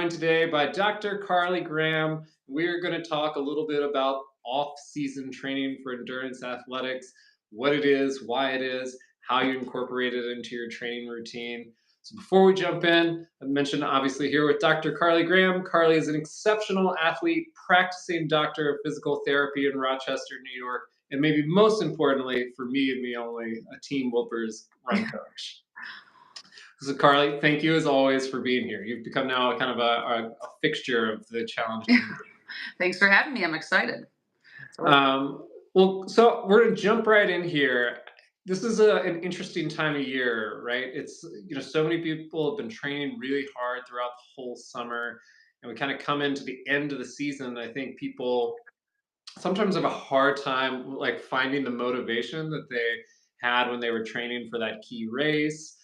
joined today by Dr. Carly Graham. We're going to talk a little bit about off-season training for endurance athletics, what it is, why it is, how you incorporate it into your training routine. So before we jump in, I mentioned obviously here with Dr. Carly Graham. Carly is an exceptional athlete, practicing doctor of physical therapy in Rochester, New York, and maybe most importantly for me and me only, a Team Whoopers run coach. So, Carly, thank you as always for being here. You've become now a kind of a fixture of the challenge community. Thanks for having me. I'm excited. So we're going to jump right in here. This is an interesting time of year, right? It's, so many people have been training really hard throughout the whole summer, and we kind of come into the end of the season. I think people sometimes have a hard time like finding the motivation that they had when they were training for that key race.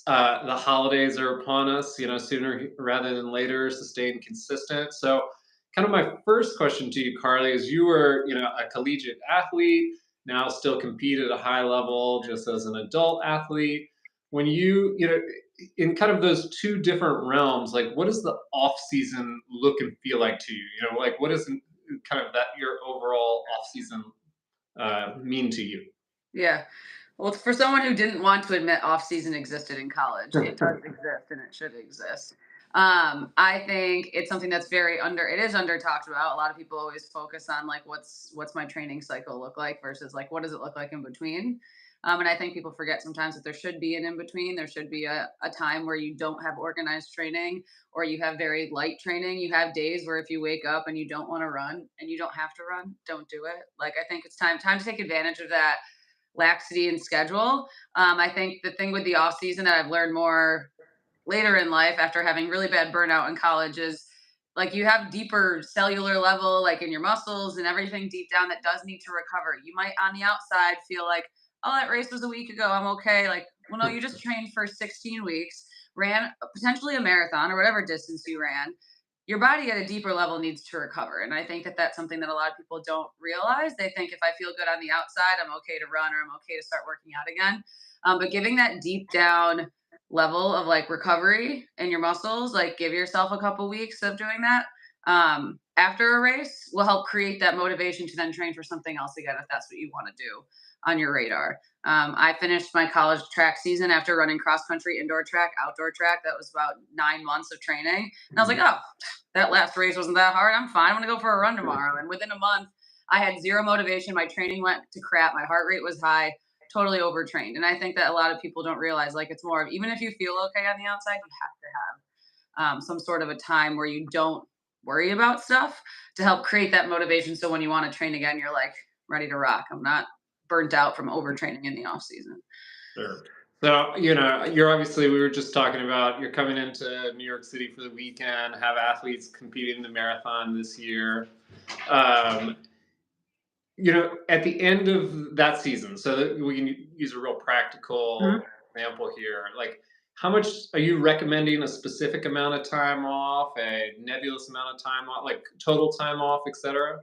The holidays are upon us, sooner rather than later, so staying consistent. So, kind of my first question to you, Carly, is you were, a collegiate athlete, now still compete at a high level just as an adult athlete. When in kind of those two different realms, like what does the off season look and feel like to you? Like what is kind of that your overall off season mean to you? Yeah. Well, for someone who didn't want to admit off season existed in college, it does exist and it should exist. I think it's something that's it is under talked about. A lot of people always focus on like what's my training cycle look like versus like what does it look like in between. And I think people forget sometimes that there should be an in between. There should be a time where you don't have organized training or you have very light training. You have days where if you wake up and you don't want to run and you don't have to run, don't do it. Like I think it's time to take advantage of that laxity in schedule. I think the thing with the off season that I've learned more later in life after having really bad burnout in college is like you have deeper cellular level, like in your muscles and everything deep down that does need to recover. You might on the outside feel like, oh, that race was a week ago. I'm okay. Like, well, no, you just trained for 16 weeks, ran potentially a marathon or whatever distance you ran. Your body at a deeper level needs to recover. And I think that that's something that a lot of people don't realize. They think if I feel good on the outside, I'm okay to run or I'm okay to start working out again. But giving that deep down level of like recovery in your muscles, like give yourself a couple weeks of doing that after a race will help create that motivation to then train for something else again if that's what you want to do on your radar. I finished my college track season after running cross country, indoor track, outdoor track. That was about 9 months of training. And I was like, oh, that last race wasn't that hard. I'm fine. I'm going to go for a run tomorrow. And within a month, I had zero motivation. My training went to crap. My heart rate was high, totally overtrained. And I think that a lot of people don't realize like it's more of even if you feel okay on the outside, you have to have some sort of a time where you don't worry about stuff to help create that motivation. So when you want to train again, you're like ready to rock. I'm not burnt out from overtraining in the off season. Sure. So, you're obviously, we were just talking about you're coming into New York City for the weekend, have athletes competing in the marathon this year. Um, at the end of that season, so that we can use a real practical Mhm. example here, like how much are you recommending a specific amount of time off, a nebulous amount of time off, like total time off, etc.?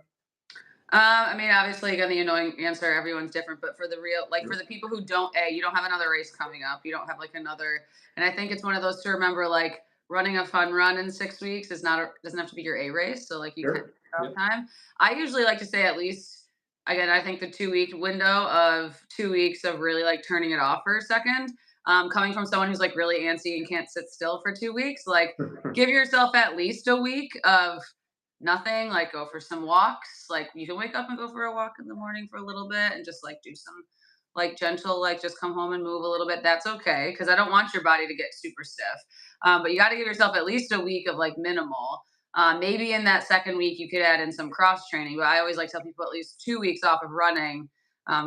I mean, obviously, again, the annoying answer, everyone's different, but for the real, like for the people who don't, you don't have another race coming up. You don't have like another, and I think it's one of those to remember, like running a fun run in 6 weeks is not, doesn't have to be your A race. So like you can Sure. have Yep. time. I usually like to say at least, again, I think the 2 week window of 2 weeks of really like turning it off for a second. Coming from someone who's like really antsy and can't sit still for 2 weeks, like give yourself at least a week of nothing, like go for some walks. Like you can wake up and go for a walk in the morning for a little bit and just like do some like gentle, like just come home and move a little bit. That's okay. Cause I don't want your body to get super stiff. But you got to give yourself at least a week of like minimal. Maybe in that second week, you could add in some cross training, but I always like tell people at least 2 weeks off of running,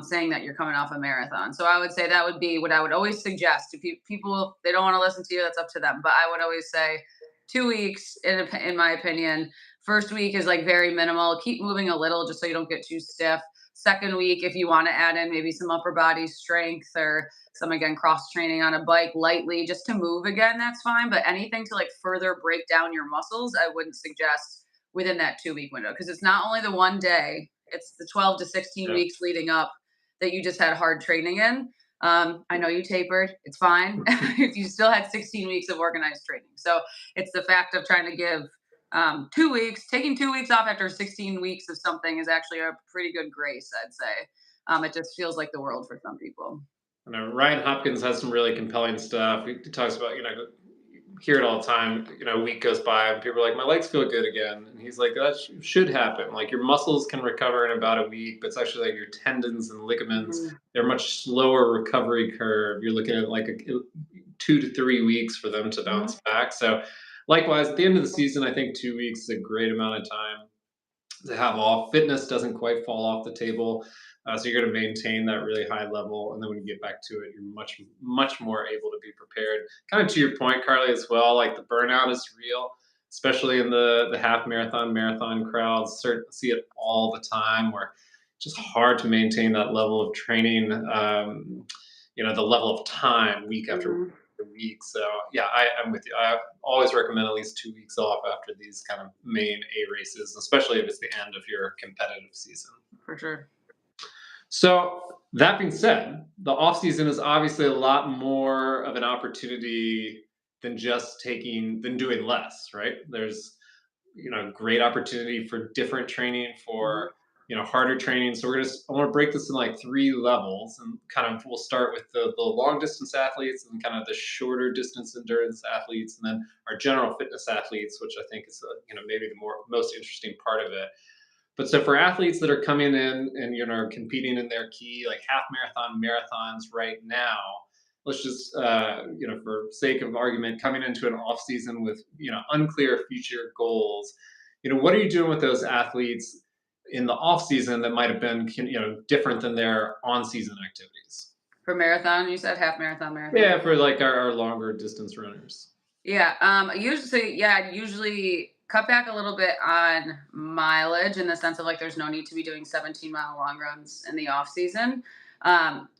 saying that you're coming off a marathon. So I would say that would be what I would always suggest to people. They don't want to listen to you. That's up to them. But I would always say 2 weeks, in my opinion. First week is like very minimal. Keep moving a little just so you don't get too stiff. Second week, if you want to add in maybe some upper body strength or some again cross training on a bike lightly just to move again, that's fine. But anything to like further break down your muscles, I wouldn't suggest within that 2 week window because it's not only the one day, it's the 12 to 16 Yeah. weeks leading up that you just had hard training in. I know you tapered. It's fine if you still had 16 weeks of organized training. So it's the fact of trying to give 2 weeks, taking 2 weeks off after 16 weeks of something is actually a pretty good grace, I'd say. It just feels like the world for some people. I know Ryan Hopkins has some really compelling stuff. He talks about, hear it all the time. A week goes by and people are like, my legs feel good again. And he's like, that should happen. Like your muscles can recover in about a week, but it's actually like your tendons and ligaments, Mhm. they're much slower recovery curve. You're looking at like 2 to 3 weeks for them to Mhm. bounce back. So likewise, at the end of the season, I think 2 weeks is a great amount of time to have off. Fitness doesn't quite fall off the table. So you're going to maintain that really high level, and then when you get back to it, you're much more able to be prepared. Kind of to your point, Carly, as well. Like the burnout is real, especially in the half marathon crowds. See it all the time, where it's just hard to maintain that level of training. The level of time week after Mhm. week. So yeah, I'm with you. I always recommend at least 2 weeks off after these kind of main A races, especially if it's the end of your competitive season. For sure. So that being said, the off season is obviously a lot more of an opportunity than doing less, right? There's great opportunity for different training, Mhm. for harder training. So I want to break this in like three levels, and kind of we'll start with the long distance athletes and kind of the shorter distance endurance athletes, and then our general fitness athletes, which I think is maybe the most interesting part of it. But so for athletes that are coming in and competing in their key like half marathon marathons right now, let's just for sake of argument, coming into an off season with unclear future goals, what are you doing with those athletes in the off season that might have been different than their on season activities? For marathon, you said half marathon, marathon. Yeah, for like our longer distance runners. Yeah, I'd usually cut back a little bit on mileage in the sense of like there's no need to be doing 17-mile long runs in the off season.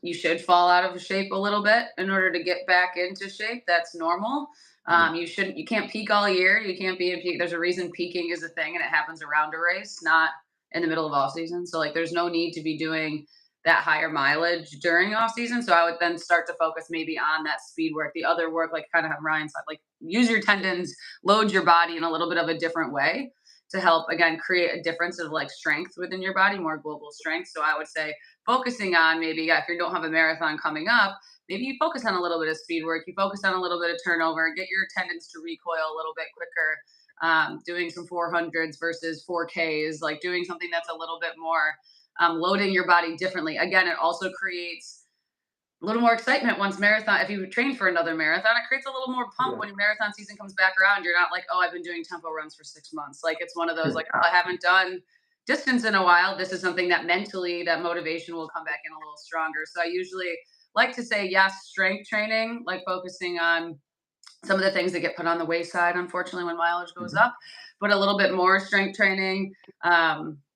You should fall out of shape a little bit in order to get back into shape. That's normal. Mhm. You can't peak all year. You can't be in peak. There's a reason peaking is a thing and it happens around a race, not in the middle of off season. So like there's no need to be doing that higher mileage during off season. So I would then start to focus maybe on that speed work, the other work, like kind of have Ryan said, like use your tendons, load your body in a little bit of a different way to help again create a difference of like strength within your body, more global strength. So I would say focusing on maybe if you don't have a marathon coming up, maybe you focus on a little bit of speed work, you focus on a little bit of turnover, get your tendons to recoil a little bit quicker. Doing some 400s versus 4Ks, like doing something that's a little bit more loading your body differently. Again, it also creates a little more excitement once marathon. If you train for another marathon, it creates a little more pump Yeah. when your marathon season comes back around. You're not like, oh, I've been doing tempo runs for 6 months. Like it's one of those like, oh, I haven't done distance in a while. This is something that mentally that motivation will come back in a little stronger. So I usually like to say yes, strength training, like focusing on some of the things that get put on the wayside, unfortunately, when mileage goes Mhm. up, but a little bit more strength training.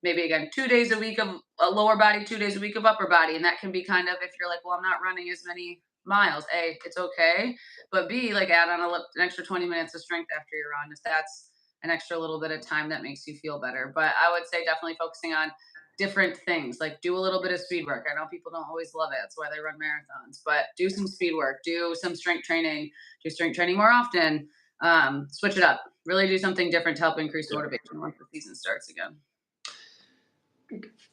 Maybe again, 2 days a week of a lower body, 2 days a week of upper body. And that can be kind of if you're like, well, I'm not running as many miles. A, it's okay. But B, like add on an extra 20 minutes of strength after your run if that's an extra little bit of time that makes you feel better. But I would say definitely focusing on different things like do a little bit of speed work. I know people don't always love it. That's why they run marathons, but do some speed work, do some strength training, do strength training more often. Switch it up. Really do something different to help increase Yeah. motivation once the season starts again.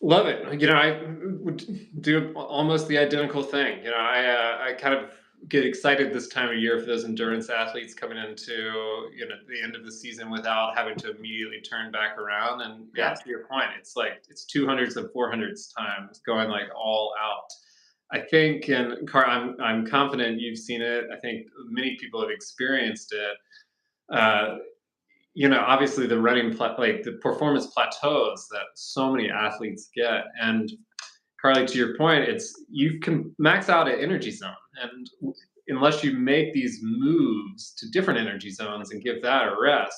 Love it. I would do almost the identical thing. I kind of get excited this time of year for those endurance athletes coming into the end of the season without having to immediately turn back around. And yeah, Yes. to your point, it's like it's 200s and 400s times going like all out. I think, and I'm confident you've seen it. I think many people have experienced it. Uh, obviously the like the performance plateaus that so many athletes get. And Carly, to your point, it's you can max out an energy zone, and unless you make these moves to different energy zones and give that a rest,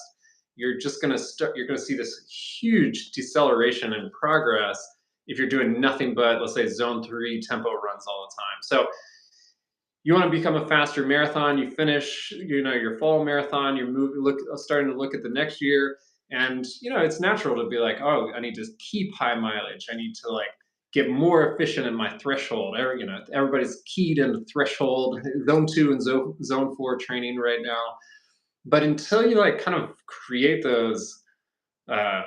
you're just going to start. You're going to see this huge deceleration in progress if you're doing nothing but, let's say, zone 3 tempo runs all the time. So you want to become a faster marathon, you finish your fall marathon, you're starting to look at the next year, and it's natural to be like, oh, I need to keep high mileage, I need to like get more efficient in my threshold. Everybody's keyed into threshold, zone two and zone four training right now. But until you like kind of create those uh,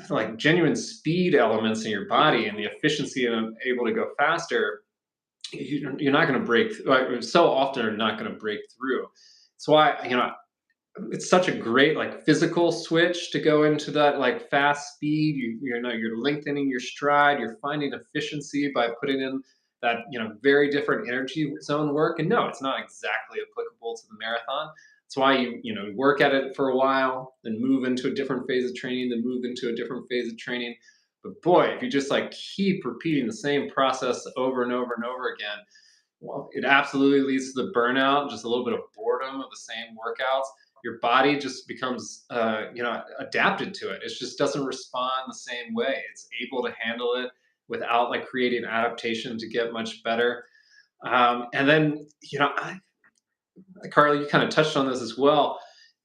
like genuine speed elements in your body and the efficiency and able to go faster, you're not going to break. Like, so often, are not going to break through. That's why it's such a great like physical switch to go into that like fast speed. You're lengthening your stride. You're finding efficiency by putting in that very different energy zone work. And no, it's not exactly applicable to the marathon. That's why you work at it for a while, then move into a different phase of training, then move into a different phase of training. But boy, if you just like keep repeating the same process over and over and over again, well, it absolutely leads to the burnout, just a little bit of boredom of the same workouts. Your body just becomes, adapted to it. It just doesn't respond the same way. It's able to handle it without like creating adaptation to get much better. And then, Carly, you kind of touched on this as well.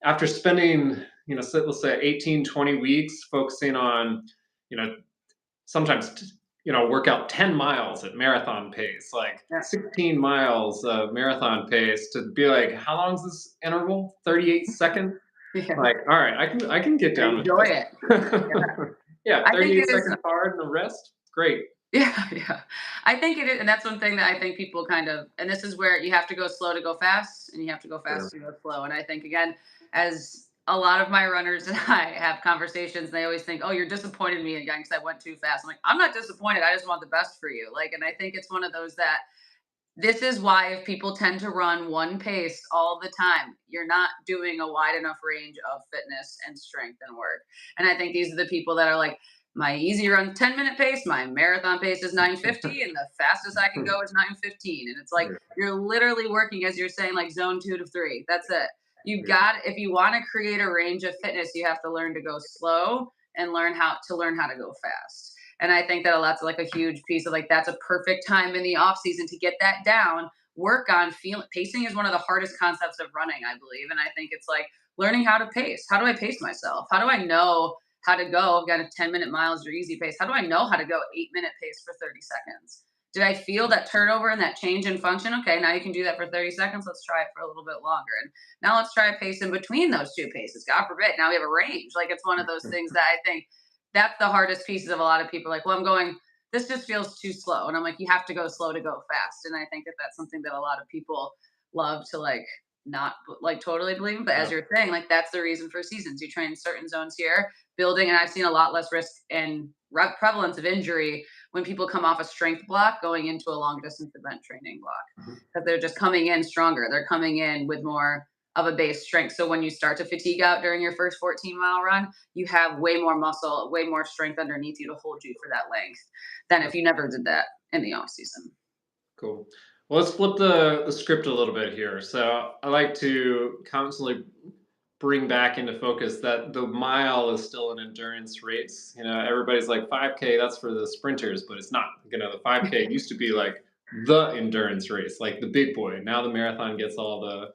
After spending, let's say 18, 20 weeks focusing on, you know, sometimes work out 10 miles at marathon pace, like Yeah. 16 miles of marathon pace, to be like, how long is this interval? 38 seconds. Yeah. Like, all right, I can get down with Enjoy it. this. Yeah. Yeah, I think 38 it is. seconds hard and the rest great. Yeah, yeah. I think it is, and that's one thing that I think people kind of, and this is where you have to go slow to go fast, and you have to go fast Sure. to go slow. And I think again, as a lot of my runners and I have conversations, they always think, "Oh, you're disappointed in me again because I went too fast." I'm like, "I'm not disappointed. I just want the best for you." Like, and I think it's one of those that this is why if people tend to run one pace all the time, you're not doing a wide enough range of fitness and strength and work. And I think these are the people that are like, my easy run 10-minute pace, my marathon pace is 9:50, and the fastest I can go is 9:15. And it's like Yeah. you're literally working, as you're saying, like zone 2 to 3. That's it. You've Yeah. got, if you want to create a range of fitness, you have to learn to go slow and learn how to go fast. And I think that a lot's like a huge piece of like that's a perfect time in the off season to get that down. Work on feeling pacing is one of the hardest concepts of running, I believe. And I think it's like learning how to pace. How do I pace myself? How do I know how to go? I've got a 10-minute miles or easy pace. How do I know how to go 8-minute pace for 30 seconds? Did I feel that turnover and that change in function? Okay, now you can do that for 30 seconds. Let's try it for a little bit longer. And now let's try a pace in between those two paces. God forbid. Now we have a range. Like it's one of those things that I think that's the hardest pieces of a lot of people like, well, I'm going, this just feels too slow. And I'm like, you have to go slow to go fast. And I think that that's something that a lot of people love to like not like totally believe in. But as Yeah. you're saying, like that's the reason for seasons. You train certain zones here, building, and I've seen a lot less risk and prevalence of injury when people come off a strength block going into a long distance event training block Mhm. because they're just coming in stronger. They're coming in with more of a base strength. So when you start to fatigue out during your first 14-mile run, you have way more muscle, way more strength underneath you to hold you for that length than if you never did that in the off season. Cool. Well, let's flip the script a little bit here. So I like to constantly bring back into focus that the mile is still an endurance race. Everybody's like 5K, that's for the sprinters, but it's not. The 5K used to be like the endurance race, like the big boy. Now the marathon gets all the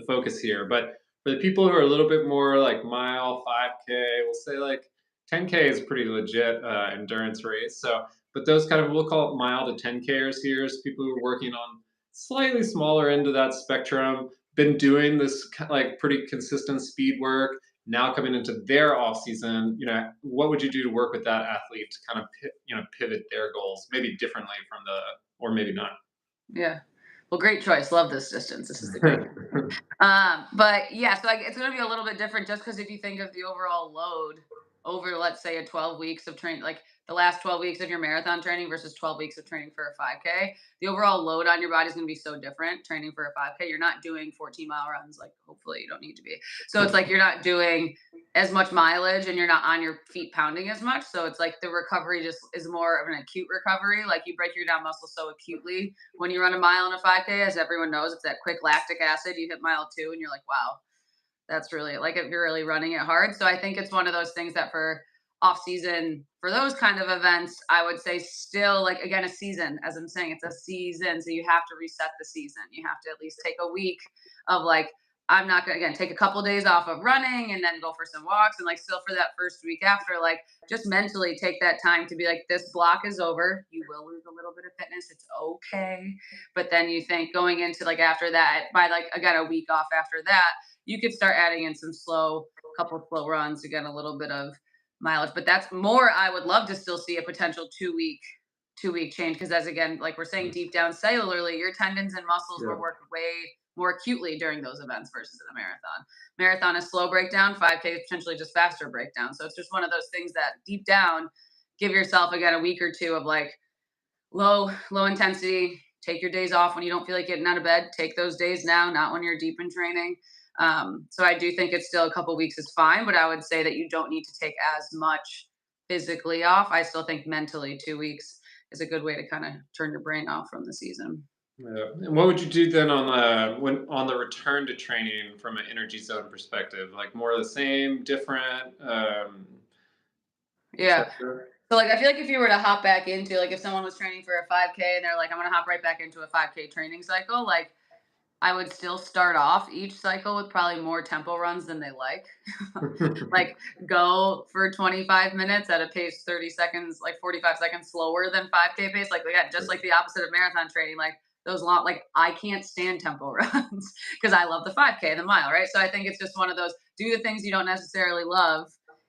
focus here. But for the people who are a little bit more like mile, 5K, we'll say like 10K is pretty legit endurance race. So, but those kind of, we'll call it mile to 10Kers here, is people who are working on slightly smaller end of that spectrum, been doing this like pretty consistent speed work. Now coming into their off season, what would you do to work with that athlete to kind of pivot their goals maybe differently from the, or maybe not? Yeah. Well, great choice. Love this distance. This is the great. But yeah, so like it's going to be a little bit different just because if you think of the overall load over, let's say, a 12 weeks of training, like the last 12 weeks of your marathon training versus 12 weeks of training for a 5K, the overall load on your body is going to be so different. Training for a 5K, you're not doing 14-mile runs. Like hopefully you don't need to be. So it's like you're not doing as much mileage and you're not on your feet pounding as much. So it's like the recovery just is more of an acute recovery. Like you break your down muscle so acutely when you run a mile in a 5K, as everyone knows, it's that quick lactic acid. You hit mile 2 and you're like, wow, that's really like if you're really running it hard. So I think it's one of those things that for off season, for those kind of events, I would say still like again, a season, as I'm saying, it's a season. So you have to reset the season. You have to at least take a week of like, I'm not gonna, again, take a couple days off of running and then go for some walks, and like still for that first week after, like just mentally take that time to be like, this block is over. You will lose a little bit of fitness. It's okay. But then you think going into like after that, by like again a week off after that, you could start adding in some couple slow runs to get a little bit of mileage. But that's more. I would love to still see a potential 2-week change, because as again, like we're saying, deep down cellularly, your tendons and muscles Yeah. were worked way more acutely during those events versus in a marathon. Marathon is slow breakdown, 5K is potentially just faster breakdown. So it's just one of those things that deep down, give yourself again a week or two of like low intensity. Take your days off when you don't feel like getting out of bed. Take those days now, not when you're deep in training. So I do think it's still a couple weeks is fine, but I would say that you don't need to take as much physically off. I still think mentally 2 weeks is a good way to kind of turn your brain off from the season. Yeah. And what would you do then on the return to training from an energy zone perspective? Like more of the same, different, Yeah. etc. So like I feel like if you were to hop back into, like if someone was training for a 5K and they're like, I'm gonna hop right back into a 5K training cycle, like I would still start off each cycle with probably more tempo runs than they like. Like go for 25 minutes at a pace 30 seconds, like 45 seconds slower than 5K pace. Like again, just like the opposite of marathon training, like those long, like I can't stand tempo runs because I love the 5K, the mile, right? So I think it's just one of those, do the things you don't necessarily love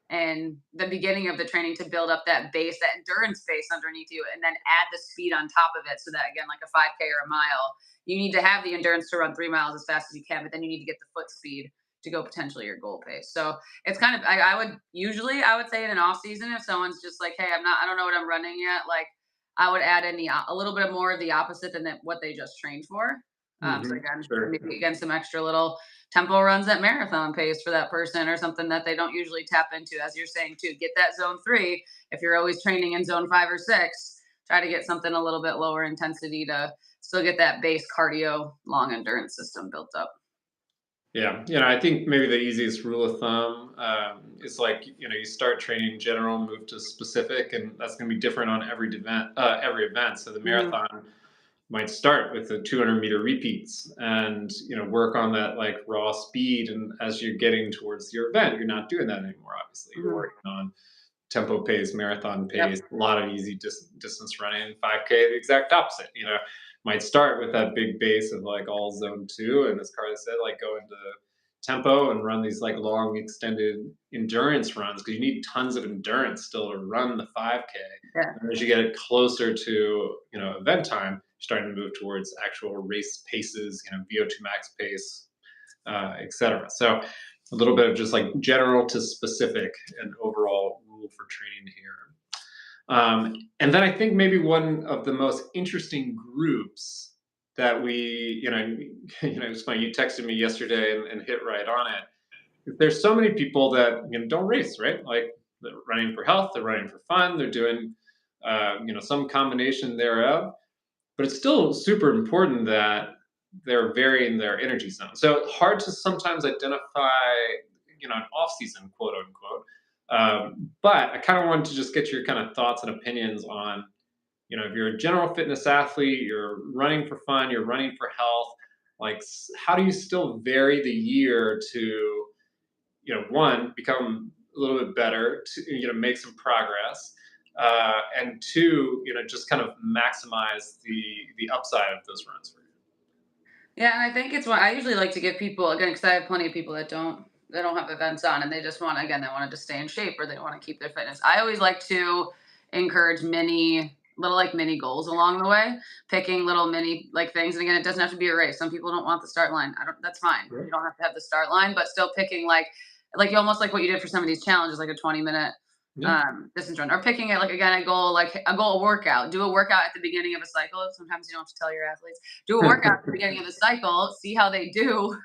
and the beginning of the training to build up that base, that endurance base underneath you, and then add the speed on top of it. So that again, like a 5K or a mile, you need to have the endurance to run 3 miles as fast as you can, but then you need to get the foot speed to go potentially your goal pace. So it's kind of, I would usually, I would say in an off season, if someone's just like, hey, I don't know what I'm running yet, like I would add in a little bit more of the opposite than what they just trained for. So again, Sure. maybe again some extra little tempo runs at marathon pace for that person, or something that they don't usually tap into. As you're saying too, get that zone 3. If you're always training in zone 5 or 6, try to get something a little bit lower intensity to still get that base cardio long endurance system built up. Yeah, I think maybe the easiest rule of thumb is like you start training general, move to specific, and that's going to be different on every event. Every event. So the Mhm. marathon might start with the 200-meter repeats, and work on that like raw speed. And as you're getting towards your event, you're not doing that anymore. Obviously, you're Mhm. working on tempo pace, marathon Yep. pace, a lot of easy distance running. 5K, the exact opposite. Might start with that big base of like all zone 2, and as Carly said, like go into tempo and run these like long extended endurance runs because you need tons of endurance still to run the 5K. Yeah. And as you get closer to event time, you're starting to move towards actual race paces, VO2 max pace, etc. So a little bit of just like general to specific and overall rule for training here. And then I think maybe one of the most interesting groups that it's funny. You texted me yesterday and hit right on it. There's so many people that don't race, right? Like they're running for health, they're running for fun, they're doing some combination thereof. But it's still super important that they're varying their energy zone. So hard to sometimes identify, an off season, quote unquote. But I kind of wanted to just get your kind of thoughts and opinions on, if you're a general fitness athlete, you're running for fun, you're running for health, like how do you still vary the year to, one, become a little bit better, to, make some progress, and two, just kind of maximize the upside of those runs for you. Yeah, and I think it's what I usually like to give people again, because I have plenty of people that don't have events on, and they just want, again, they wanted to stay in shape or they want to keep their fitness. I always like to encourage mini goals along the way, picking little mini like things. And again, it doesn't have to be a race. Some people don't want the start line. I don't. That's fine. Right. You don't have to have the start line, but still picking like you almost like what you did for some of these challenges, like a 20-minute Yeah. distance run, or picking it like again a goal workout. Do a workout at the beginning of a cycle. Sometimes you don't have to tell your athletes. Do a workout at the beginning of the cycle, see how they do,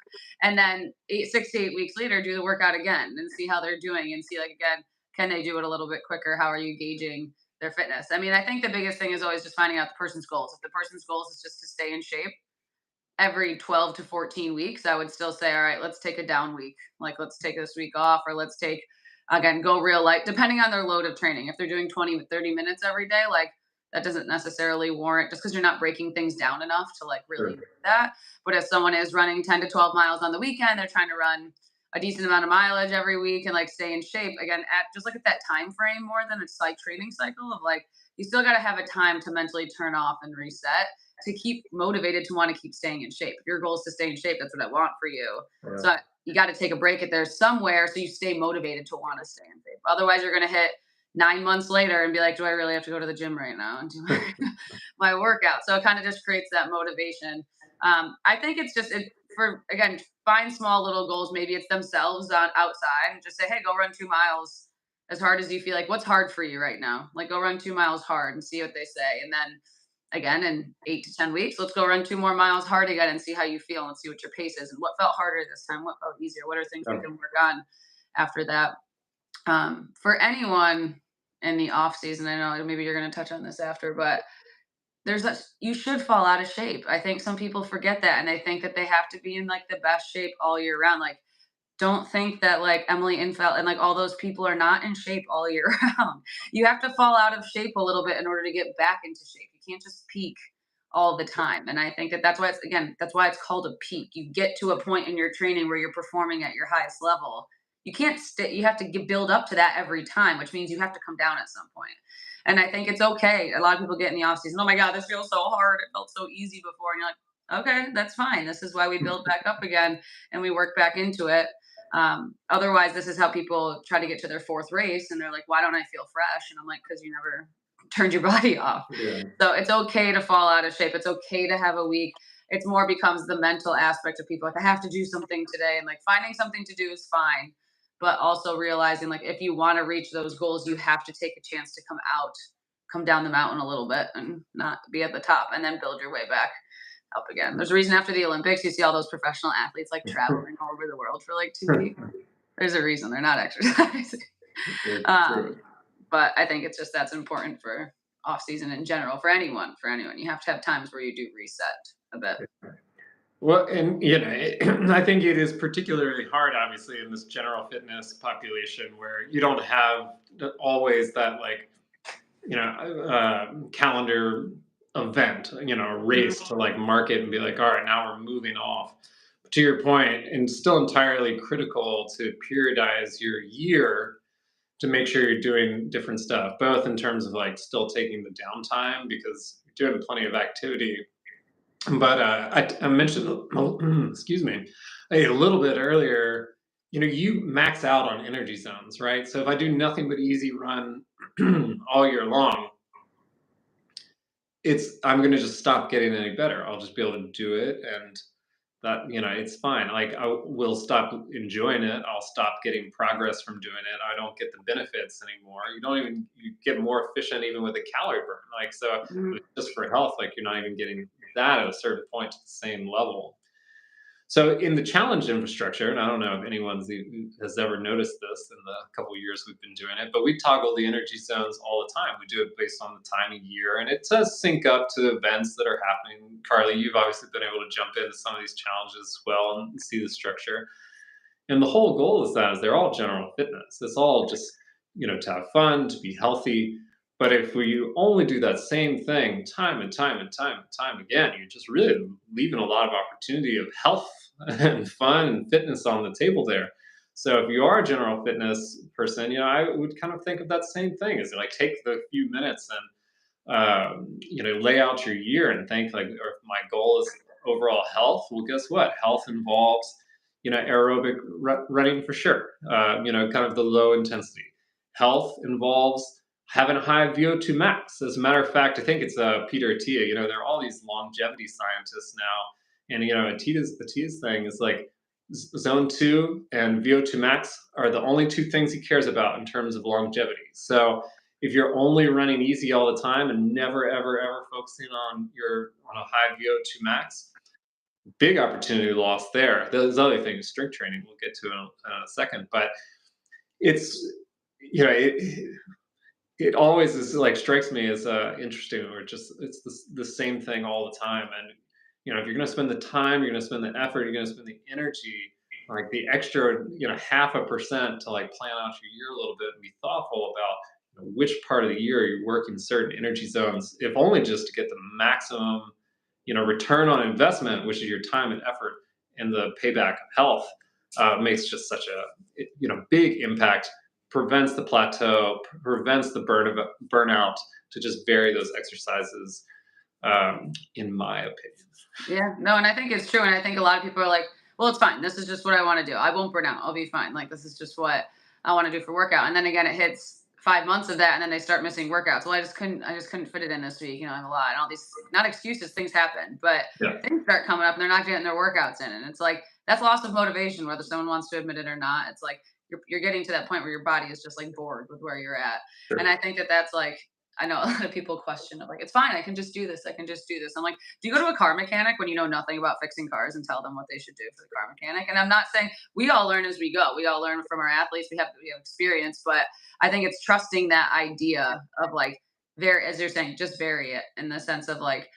and then 6 to 8 weeks later, do the workout again and see how they're doing, and see like again, can they do it a little bit quicker? How are you gauging their fitness? I mean, I think the biggest thing is always just finding out the person's goals. If the person's goals is just to stay in shape, every 12 to 14 weeks, I would still say, all right, let's take a down week. Like, let's take this week off, or let's take, again, go real light, depending on their load of training. If they're doing 20 to 30 minutes every day, like that doesn't necessarily warrant, just because you're not breaking things down enough to like really Sure. do that. But if someone is running 10 to 12 miles on the weekend, they're trying to run a decent amount of mileage every week and like stay in shape again, at just look at that time frame more than it's like training cycle of like, you still got to have a time to mentally turn off and reset to keep motivated to want to keep staying in shape. If your goal is to stay in shape, that's what I want for you. Yeah. So you got to take a break at there somewhere so you stay motivated to want to stay in shape. Otherwise, you're going to hit 9 months later and be like, do I really have to go to the gym right now and do my workout? So it kind of just creates that motivation. I think it's just for, again, find small little goals. Maybe it's themselves on outside and just say, hey, go run 2 miles as hard as you feel like. What's hard for you right now? Like go run 2 miles hard and see what they say. And then again, in 8 to 10 weeks, let's go run 2 more miles hard again and see how you feel and see what your pace is and what felt harder this time, what felt easier, what are things we Yeah. can work on after that. For anyone in the off season, I know maybe you're going to touch on this after, but there's a, you should fall out of shape. I think some people forget that and they think that they have to be in like the best shape all year round. Like don't think that like Emily Infeld and like all those people are not in shape all year round. You have to fall out of shape a little bit in order to get back into shape. You can't just peak all the time. And I think that that's why it's, again, that's why it's called a peak. You get to a point in your training where you're performing at your highest level. You can't stay, you have to build up to that every time, which means you have to come down at some point. And I think it's okay. A lot of people get in the off season, oh my God, this feels so hard. It felt so easy before. And you're like, okay, that's fine. This is why we build back up again and we work back into it. Otherwise, this is how people try to get to their fourth race and they're like, why don't I feel fresh? And I'm like, because you never turned your body off. Yeah. So it's okay to fall out of shape. It's okay to have a week. It's more becomes the mental aspect of people like, I have to do something today. And like finding something to do is fine. But also realizing like if you want to reach those goals, you have to take a chance to come out, come down the mountain a little bit and not be at the top and then build your way back up again. There's a reason after the Olympics, you see all those professional athletes like traveling all over the world for like 2 weeks. There's a reason they're not exercising. It's um, true. but I think it's just that's important for off season in general for anyone. For anyone, you have to have times where you do reset a bit. Well, and I think it is particularly hard, obviously, in this general fitness population where you don't have always that like calendar event, a race Mhm. to like market and be like, all right, now we're moving off. To your point, and still entirely critical to periodize your year to make sure you're doing different stuff, both in terms of like still taking the downtime because you're doing plenty of activity. But I mentioned, excuse me, a little bit earlier. You max out on energy zones, right? So if I do nothing but easy run all year long, I'm gonna just stop getting any better. I'll just be able to do it, and that it's fine. Like I will stop enjoying it. I'll stop getting progress from doing it. I don't get the benefits anymore. You get more efficient even with a calorie burn. Like so, Mhm. just for health, like you're not even getting that at a certain point to the same level. So in the challenge infrastructure, and I don't know if has ever noticed this in the couple of years we've been doing it, but we toggle the energy zones all the time. We do it based on the time of year, and it does sync up to events that are happening. Carly, you've obviously been able to jump into some of these challenges as well and see the structure. And the whole goal is they're all general fitness. It's all just, to have fun, to be healthy. But if we only do that same thing time and time and time and time again, you're just really leaving a lot of opportunity of health and fun and fitness on the table there. So if you are a general fitness person, I would kind of think of that same thing is like take the few minutes and lay out your year and think like, or if my goal is overall health, well, guess what? Health involves, aerobic running for sure. Kind of the low intensity. Health involves having a high VO2 max. As a matter of fact, I think it's Peter Attia. There are all these longevity scientists now, and Attia's thing is like zone two and VO2 max are the only two things he cares about in terms of longevity. So if you're only running easy all the time and never ever ever focusing on a high VO2 max, big opportunity lost there. Those other things, strength training, we'll get to in a second, but it's it always is like strikes me as interesting, or just it's the same thing all the time. And if you're going to spend the time, you're going to spend the effort, you're going to spend the energy, like the extra 0.5% to like plan out your year a little bit and be thoughtful about which part of the year you're working certain energy zones, if only just to get the maximum, return on investment, which is your time and effort, and the payback of health, makes just such a big impact. Prevents the plateau, prevents the burnout to just vary those exercises. In my opinion. Yeah, no, and I think it's true. And I think a lot of people are like, well, it's fine. This is just what I want to do. I won't burn out. I'll be fine. Like, this is just what I want to do for workout. And then again, it hits 5 months of that, and then they start missing workouts. Well, I just couldn't fit it in this week. I have a lot, and all these, not excuses, things happen, but Yeah. things start coming up, and they're not getting their workouts in. And it's like, that's loss of motivation, whether someone wants to admit it or not. It's like, you're getting to that point where your body is just like bored with where you're at. And Sure. I think that that's like, I know a lot of people question it, like, it's fine. I can just do this. I can just do this. I'm like, do you go to a car mechanic when you know nothing about fixing cars and tell them what they should do for the car mechanic? And I'm not saying, we all learn as we go. We all learn from our athletes. We have experience, but I think it's trusting that idea of like, as you're saying, just vary it in the sense of like,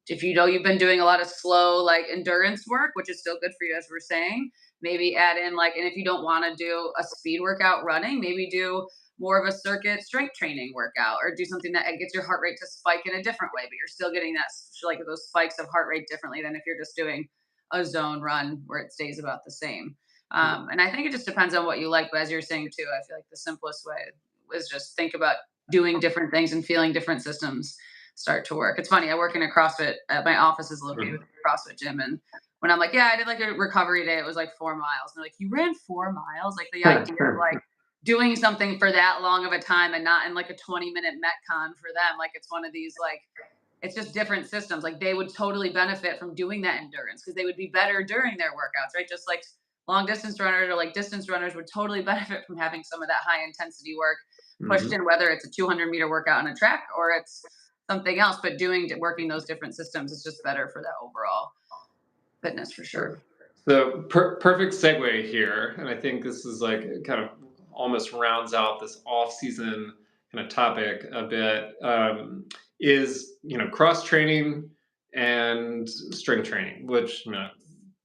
if you know you've been doing a lot of slow like endurance work, which is still good for you, as we're saying, maybe add in like, and if you don't want to do a speed workout running, maybe do more of a circuit strength training workout, or do something that gets your heart rate to spike in a different way, but you're still getting that, like, those spikes of heart rate differently than if you're just doing a zone run where it stays about the same. And I think it just depends on what you like. But as you're saying too, I feel like the simplest way is just think about doing different things and feeling different systems start to work. It's funny. I work in a CrossFit. My office is located Mhm. in a CrossFit gym, and when I'm like, yeah, I did like a recovery day, it was like 4 miles. And they're like, you ran 4 miles? Like, the idea of like doing something for that long of a time and not in like a 20-minute Metcon for them. Like, it's one of these, like, it's just different systems. Like, they would totally benefit from doing that endurance because they would be better during their workouts, right? Just like long distance runners or like distance runners would totally benefit from having some of that high intensity work pushed Mhm. in, whether it's a 200-meter workout on a track or it's something else. But working those different systems is just better for that overall fitness for sure. Sure. So perfect segue here, and I think this is like kind of almost rounds out this off-season kind of topic a bit. Is cross training and strength training, which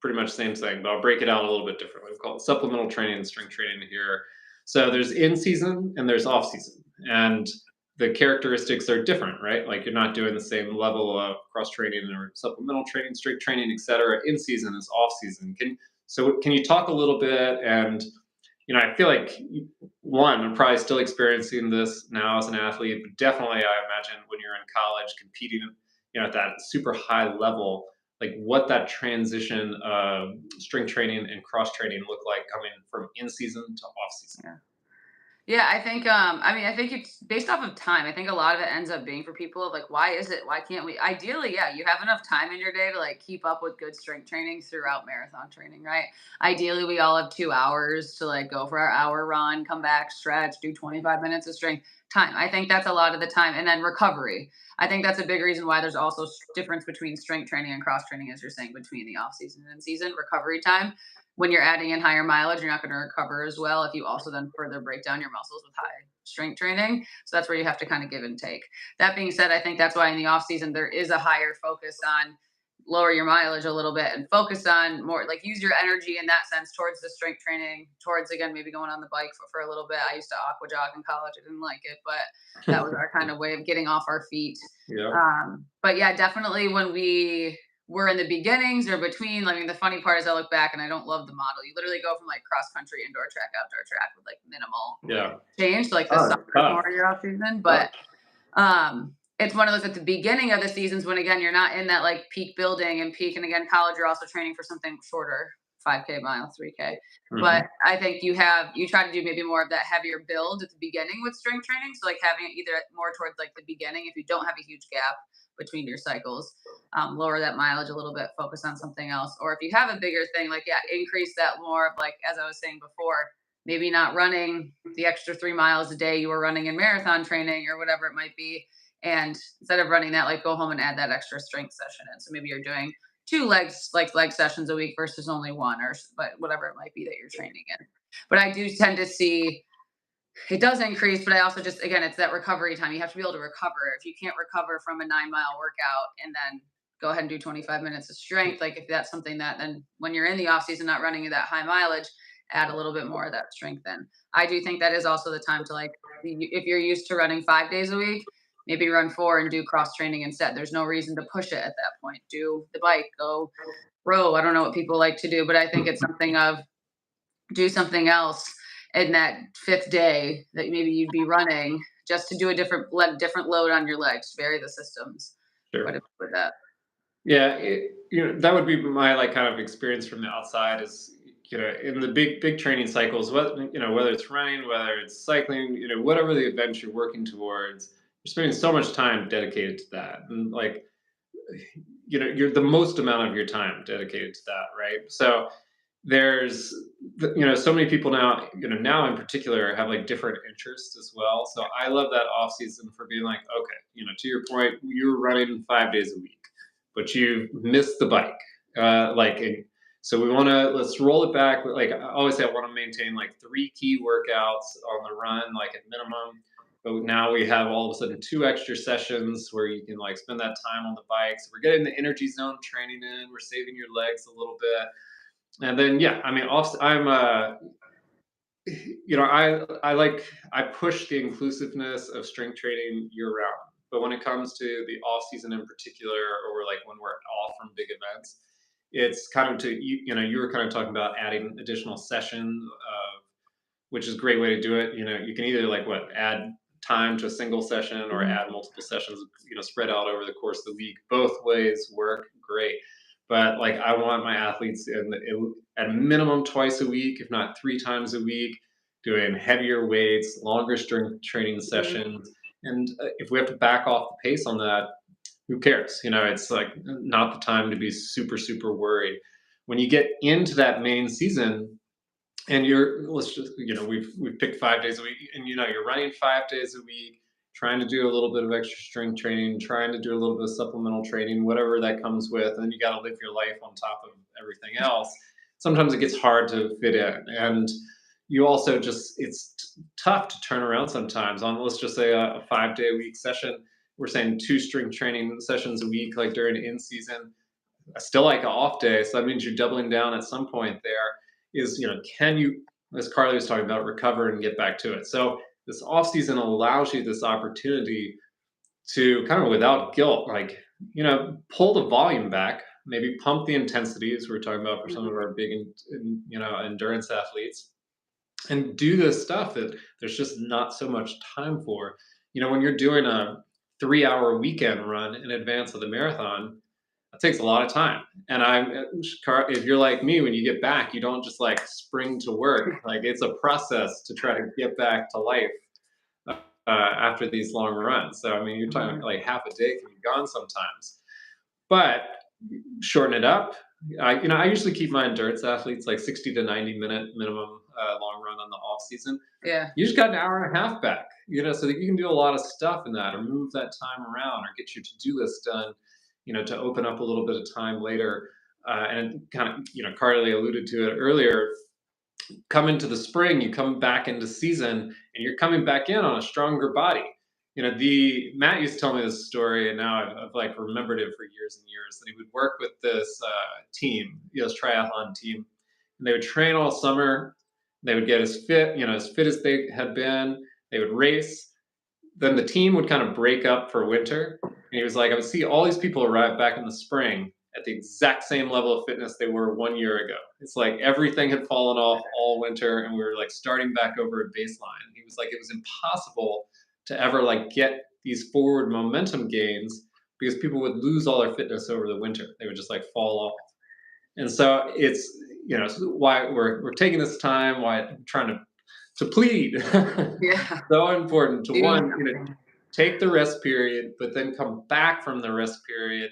pretty much same thing, but I'll break it out a little bit differently. We call it supplemental training and strength training here. So there's in season and there's off season, and the characteristics are different, right? Like, you're not doing the same level of cross training or supplemental training, strength training, et cetera, in season as off season. Can you talk a little bit? And I feel like one, I'm probably still experiencing this now as an athlete, but definitely I imagine when you're in college competing, at that super high level, like what that transition of strength training and cross training look like coming from in season to off season. Yeah. Yeah, I think I mean, I think it's based off of time. I think a lot of it ends up being for people of like, why is it? Why can't we? Ideally, yeah, you have enough time in your day to like keep up with good strength training throughout marathon training, right? Ideally, we all have 2 hours to like go for our hour run, come back, stretch, do 25 minutes of strength time. I think that's a lot of the time. And then recovery. I think that's a big reason why there's also difference between strength training and cross training, as you're saying, between the off season and season. Recovery time, when you're adding in higher mileage, you're not going to recover as well if you also then further break down your muscles with high strength training. So that's where you have to kind of give and take. That being said, I think that's why in the off season there is a higher focus on lower your mileage a little bit and focus on more, like, use your energy in that sense towards the strength training, towards again maybe going on the bike for a little bit. I used to aqua jog in college. I didn't like it, but that was our kind of way of getting off our feet. Yeah. But yeah, definitely when we were in the beginnings or between, I mean, the funny part is I look back and I don't love the model. You literally go from like cross country, indoor track, outdoor track with like minimal Yeah. change. So like the Oh, summer it's is tough. more your off season, Tough. but it's one of those at the beginning of the seasons when again you're not in that like peak building and peak, and again college you're also training for something shorter, 5K mile, 3K. But Mhm. I think you try to do maybe more of that heavier build at the beginning with strength training. So like having it either more towards like the beginning if you don't have a huge gap between your cycles, lower that mileage a little bit, focus on something else. Or if you have a bigger thing, like, yeah, increase that more of like, as I was saying before, maybe not running the extra 3 miles a day you were running in marathon training or whatever it might be. And instead of running that, like, go home and add that extra strength session in. So maybe you're doing two legs, like leg sessions a week versus only one, or but whatever it might be that you're training in. But I do tend to see it does increase, but I also just, again, it's that recovery time. You have to be able to recover. If you can't recover from a 9 mile workout and then go ahead and do 25 minutes of strength, like if that's something that then when you're in the off season, not running that high mileage, add a little bit more of that strength in. I do think that is also the time to, like, if you're used to running 5 days a week, maybe run 4 and do cross training instead. There's no reason to push it at that point. Do the bike, go row. I don't know what people like to do, but I think it's something of do something else in that fifth day that maybe you'd be running just to do a different load on your legs, vary the systems quite a Sure. bit with that. Yeah, that would be my like kind of experience from the outside is in the big training cycles, whether it's running, whether it's cycling, whatever the event you're working towards, you're spending so much time dedicated to that, and like you're the most amount of your time dedicated to that, right? So there's so many people now, now in particular have like different interests as well. So I love that off season for being like, okay, to your point, you're running 5 days a week, but you missed the bike. So we want to let's roll it back. Like I always say, I want to maintain like three key workouts on the run, like at minimum. But now we have all of a sudden two extra sessions where you can like spend that time on the bike. So we're getting the energy zone training in. We're saving your legs a little bit, and then yeah, I mean, I'm I push the inclusiveness of strength training year round. But when it comes to the off season in particular, or like when we're off from big events, it's kind of you were kind of talking about adding additional sessions, which is a great way to do it. You can either like add time to a single session or Mhm. add multiple sessions, spread out over the course of the week. Both ways work great. But like I want my athletes at a minimum twice a week, if not three times a week, doing heavier weights, longer strength training Mhm. sessions. And if we have to back off the pace on that, who cares? It's like not the time to be super, super worried. When you get into that main season, and let's just we've picked 5 days a week, and you're running 5 days a week, trying to do a little bit of extra strength training, trying to do a little bit of supplemental training, whatever that comes with, and you got to live your life on top of everything else. Sometimes it gets hard to fit in, and you also just tough to turn around sometimes on, let's just say, a 5 day a week session. We're saying two strength training sessions a week, like during in season. I still like an off day, so that means you're doubling down at some point there. Is can you, as Carly was talking about, recover and get back to it? So this off season allows you this opportunity to kind of without guilt, like pull the volume back, maybe pump the intensity, as we're talking about for some of Mhm. our big, endurance athletes, and do this stuff that there's just not so much time for. When you're doing a 3 hour weekend run in advance of the marathon, that takes a lot of time. And if you're like me, when you get back, you don't just like spring to work. Like it's a process to try to get back to life after these long runs. So I mean, you're talking Mhm. like half a day can be gone sometimes. But shorten it up. I usually keep my endurance athletes like 60 to 90 minute minimum long run on the off season. Yeah. You just got an hour and a half back, so that you can do a lot of stuff in that, or move that time around, or get your to-do list done, to open up a little bit of time later. And kind of, Carly alluded to it earlier. Come into the spring, you come back into season, and you're coming back in on a stronger body. The Matt used to tell me this story, and now I've like remembered it for years and years. That he would work with this team, this triathlon team, and they would train all summer. They would get as fit as they had been. They would race. Then the team would kind of break up for winter. And he was like, I would see all these people arrive back in the spring at the exact same level of fitness they were 1 year ago. It's like everything had fallen off all winter, and we were like starting back over at baseline. He was like, it was impossible to ever like get these forward momentum gains because people would lose all their fitness over the winter. They would just like fall off. And so it's why we're taking this time, why I'm trying to plead. Yeah. So important to Do one, something. take the rest period, but then come back from the rest period,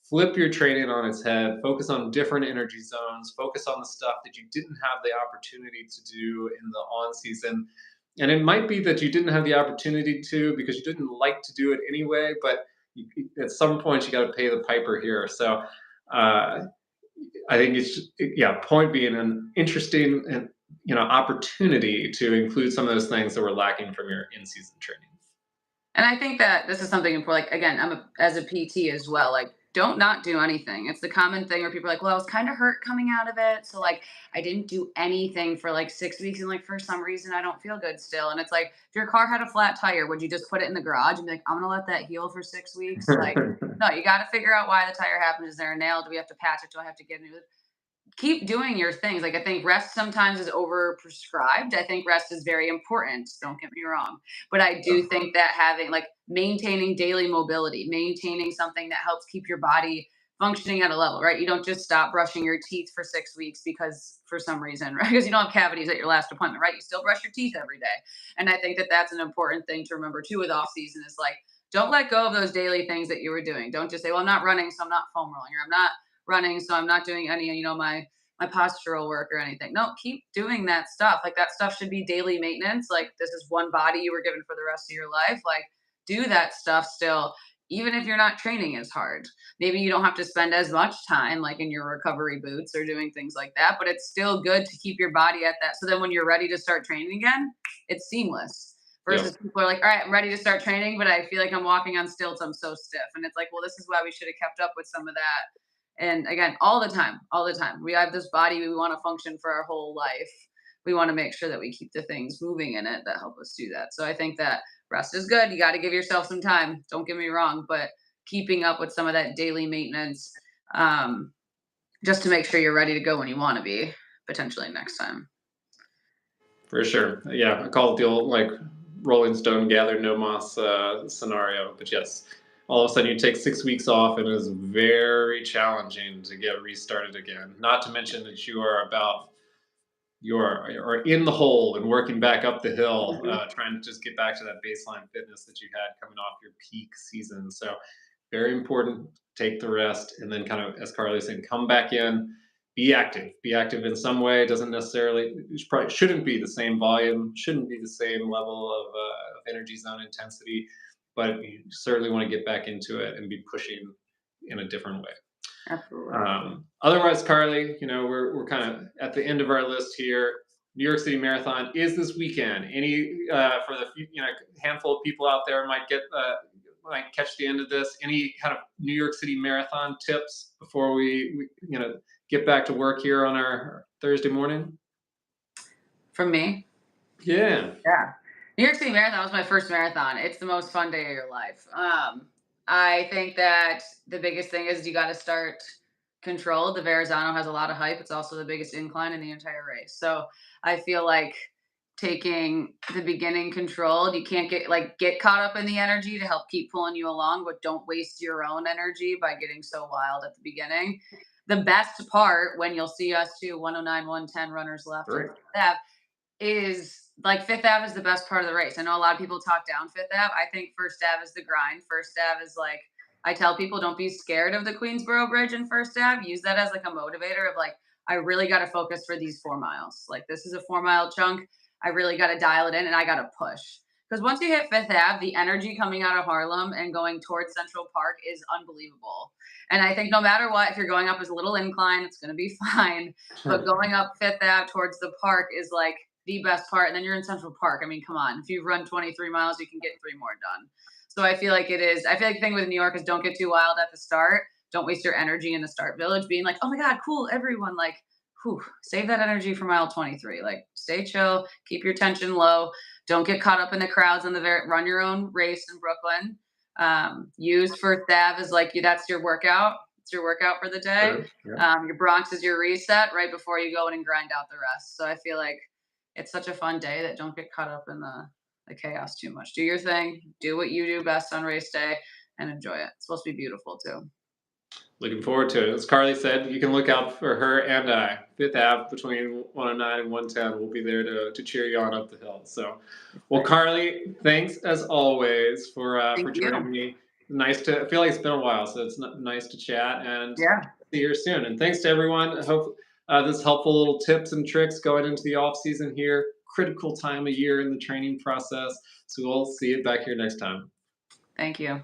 flip your training on its head, focus on different energy zones, focus on the stuff that you didn't have the opportunity to do in the on season. And it might be that you didn't have the opportunity to because you didn't like to do it anyway, but at some point you got to pay the piper here. So uh, I think yeah. Point being an interesting and opportunity to include some of those things that were lacking from your in-season training. And I think that this is something important. Like again, as a PT as well. Like don't not do anything. It's the common thing where people are like, well, I was kind of hurt coming out of it. So like I didn't do anything for like 6 weeks. And like for some reason I don't feel good still. And it's like if your car had a flat tire, would you just put it in the garage and be like, I'm gonna let that heal for 6 weeks? Like, no, you gotta figure out why the tire happened. Is there a nail? Do we have to patch it? Do I have to get a new keep doing your things. Like I think rest sometimes is over prescribed. I think rest is very important. Don't get me wrong. But I do think that having like maintaining daily mobility, maintaining something that helps keep your body functioning at a level, right? You don't just stop brushing your teeth for 6 weeks because for some reason, right? Because you don't have cavities at your last appointment, right? You still brush your teeth every day. And I think that that's an important thing to remember too with off season is like, don't let go of those daily things that you were doing. Don't just say, well, I'm not running, so I'm not foam rolling, or I'm not running, so I'm not doing any, my postural work or anything. No, keep doing that stuff. Like that stuff should be daily maintenance. Like this is one body you were given for the rest of your life. Like do that stuff still, even if you're not training as hard. Maybe you don't have to spend as much time like in your recovery boots or doing things like that, but it's still good to keep your body at that. So then when you're ready to start training again, it's seamless. Yep. Versus people are like, all right, I'm ready to start training, but I feel like I'm walking on stilts. I'm so stiff. And it's like, well, this is why we should have kept up with some of that. And again, all the time, all the time. We have this body, we want to function for our whole life. We want to make sure that we keep the things moving in it that help us do that. So I think that rest is good. You got to give yourself some time. Don't get me wrong, but keeping up with some of that daily maintenance, um, just to make sure you're ready to go when you want to be potentially next time. For sure. Yeah, I call it the old like Rolling Stone gather no moss scenario. But yes, all of a sudden you take 6 weeks off, and it is very challenging to get restarted again. Not to mention that you are in the hole and working back up the hill, Mhm. trying to just get back to that baseline fitness that you had coming off your peak season. So very important. Take the rest, and then kind of, as Carly said, come back in. Be active. Be active in some way. It doesn't necessarily. It probably shouldn't be the same volume. Shouldn't be the same level of energy zone intensity. But you certainly want to get back into it and be pushing in a different way. Absolutely. Otherwise, Carly, we're kind of at the end of our list here. New York City Marathon is this weekend. Any for the handful of people out there might catch the end of this. Any kind of New York City Marathon tips before we get back to work here on our Thursday morning? From me, Yeah, yeah. New York City Marathon was my first marathon. It's the most fun day of your life. I think that the biggest thing is you got to start controlled. The Verrazano has a lot of hype. It's also the biggest incline in the entire race. So I feel like taking the beginning controlled, you can't get caught up in the energy to help keep pulling you along, but don't waste your own energy by getting so wild at the beginning. The best part when you'll see us too, 109, 110 runners left on great. Fifth Ave is like Fifth Ave is the best part of the race. I know a lot of people talk down Fifth Ave. I think First Ave is the grind. First Ave is like I tell people don't be scared of the Queensboro Bridge and First Ave. Use that as like a motivator of like I really got to focus for these 4 miles. Like this is a 4 mile chunk. I really got to dial it in and I got to push. Because once you hit Fifth Ave, the energy coming out of Harlem and going towards Central Park is unbelievable. And I think no matter what, if you're going up as a little incline, it's going to be fine. But going up Fifth Ave towards the park is like the best part. And then you're in Central Park. I mean, come on. If you run 23 miles, you can get 3 more done. So I feel like it is. I feel like the thing with New York is don't get too wild at the start. Don't waste your energy in the start village being like, oh my God, cool, everyone. Like, whew, save that energy for mile 23. Like, stay chill, keep your tension low. Don't get caught up in the crowds on the run your own race in Brooklyn. Use First Ave as like that's your workout. It's your workout for the day. Sure. Yeah. Your Bronx is your reset right before you go in and grind out the rest. So I feel like it's such a fun day that don't get caught up in the chaos too much. Do your thing, do what you do best on race day, and enjoy it. It's supposed to be beautiful too. Looking forward to it. As Carly said, you can look out for her and I. Fifth Ave between 109 and 110. We'll be there to cheer you on up the hill. So, well, Carly, thanks as always for Thank you. joining me. Nice to. I feel like it's been a while, so it's nice to chat and Yeah. see you soon. And thanks to everyone. I hope this helpful little tips and tricks going into the off season here. Critical time of year in the training process. So we'll see you back here next time. Thank you.